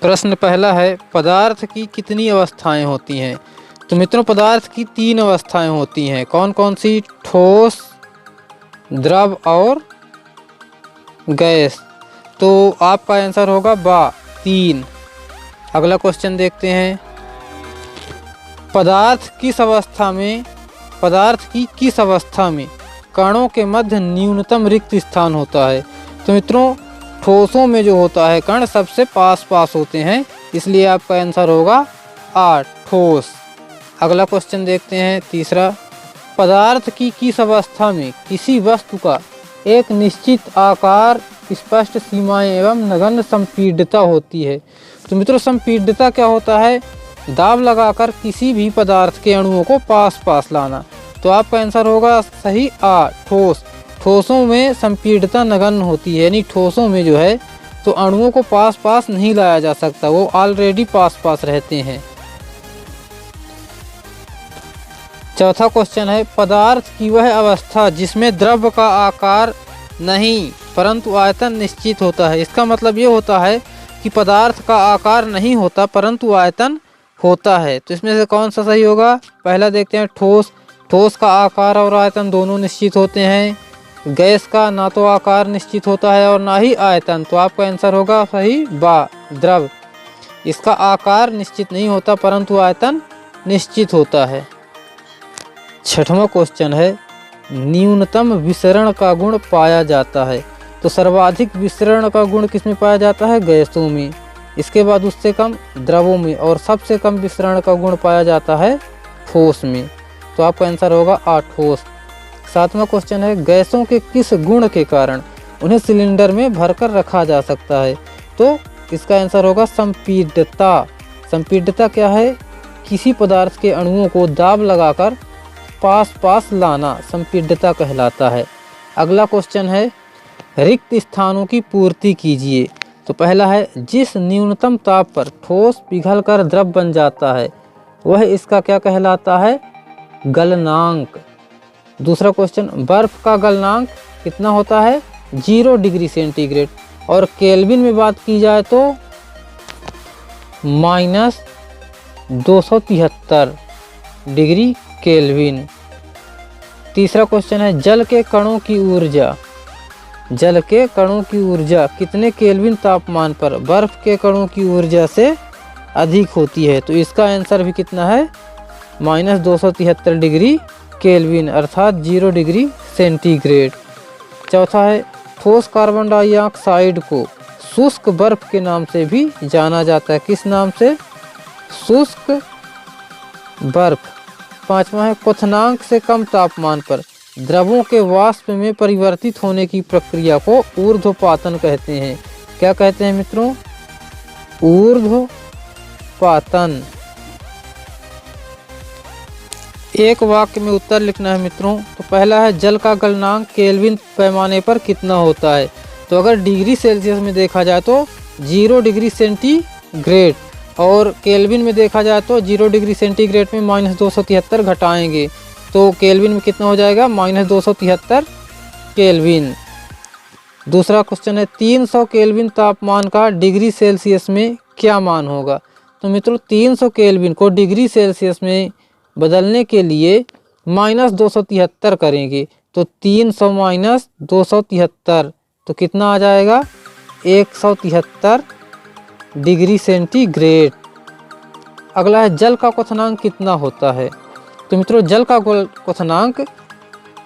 प्रश्न पहला है, पदार्थ की कितनी अवस्थाएं होती हैं? तो मित्रों पदार्थ की 3 अवस्थाएं होती हैं। कौन कौन सी? ठोस, द्रव और गैस। तो आपका आंसर होगा बा 3। अगला क्वेश्चन देखते हैं, पदार्थ की किस अवस्था में कणों के मध्य न्यूनतम रिक्त स्थान होता है? तो मित्रों ठोसों में जो होता है कण सबसे पास होते हैं, इसलिए आपका आंसर होगा 8 ठोस। अगला क्वेश्चन देखते हैं तीसरा, पदार्थ की किस अवस्था में किसी वस्तु का एक निश्चित आकार, स्पष्ट सीमाएं एवं नगण्य संपीड्यता होती है? तो मित्रों संपीड्यता क्या होता है? दाब लगाकर किसी भी पदार्थ के अणुओं को पास लाना। तो आपका आंसर होगा सही आ ठोस। ठोसों में संपीड्यता नगण्य होती है, यानी ठोसों में जो है तो अणुओं को पास नहीं लाया जा सकता, वो ऑलरेडी पास रहते हैं। चौथा क्वेश्चन है, पदार्थ की वह अवस्था जिसमें द्रव्य का आकार नहीं परंतु आयतन निश्चित होता है। इसका मतलब ये होता है कि पदार्थ का आकार नहीं होता परंतु आयतन होता है। तो इसमें से कौन सा सही होगा? पहला देखते हैं, ठोस का आकार और आयतन दोनों निश्चित होते हैं। गैस का ना तो आकार निश्चित होता है और ना ही आयतन। तो आपका आंसर होगा सही बा द्रव। इसका आकार निश्चित नहीं होता परंतु आयतन निश्चित होता है। छठवां क्वेश्चन है, न्यूनतम विसरण का गुण पाया जाता है। तो सर्वाधिक विसरण का गुण किसमें पाया जाता है? गैसों में। इसके बाद उससे कम द्रवों में, और सबसे कम विसरण का गुण पाया जाता है ठोस में। तो आपका आंसर होगा 8 ठोस। सातवां क्वेश्चन है, गैसों के किस गुण के कारण उन्हें सिलेंडर में भरकर रखा जा सकता है? तो इसका आंसर होगा संपीड्यता। संपीड्यता क्या है? किसी पदार्थ के अणुओं को दाब लगाकर पास लाना संपीड्यता कहलाता है। अगला क्वेश्चन है, रिक्त स्थानों की पूर्ति कीजिए। तो पहला है, जिस न्यूनतम ताप पर ठोस पिघलकर द्रव बन जाता है वह इसका क्या कहलाता है? गलनांक। दूसरा क्वेश्चन, बर्फ का गलनांक कितना होता है? 0 डिग्री सेंटीग्रेड, और केल्विन में बात की जाए तो -273 डिग्री केल्विन। तीसरा क्वेश्चन है, जल के कणों की ऊर्जा कितने केल्विन तापमान पर बर्फ के कणों की ऊर्जा से अधिक होती है? तो इसका आंसर भी कितना है? -273 डिग्री केल्विन अर्थात 0 डिग्री सेंटीग्रेड। चौथा है, ठोस कार्बन डाइऑक्साइड को शुष्क बर्फ के नाम से भी जाना जाता है। किस नाम से? शुष्क बर्फ। पांचवा है, क्वथनांक से कम तापमान पर द्रवों के वाष्प में परिवर्तित होने की प्रक्रिया को ऊर्ध्वपातन कहते हैं। क्या कहते हैं मित्रों? ऊर्ध्वपातन। एक वाक्य में उत्तर लिखना है मित्रों। तो पहला है, जल का गलनांक केल्विन पैमाने पर कितना होता है? तो अगर डिग्री सेल्सियस में देखा जाए तो 0 डिग्री सेंटीग्रेड, और केल्विन में देखा जाए तो 0 डिग्री सेंटीग्रेड में -273 घटाएंगे तो केल्विन में कितना हो जाएगा? -273 केल्विन। दूसरा क्वेश्चन है, 300 केल्विन तापमान का डिग्री सेल्सियस में क्या मान होगा? तो मित्रों 300 केल्विन को डिग्री सेल्सियस में बदलने के लिए -273 करेंगे। तो 300 - 273 तो कितना आ जाएगा? 173 डिग्री सेंटीग्रेड। अगला है, जल का क्वथनांक कितना होता है? तो मित्रों जल का क्वथनांक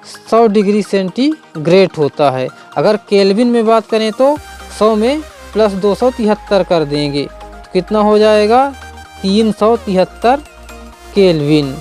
100 डिग्री सेंटीग्रेड होता है। अगर केल्विन में बात करें तो 100 में +273 कर देंगे तो कितना हो जाएगा? 373 केल्विन।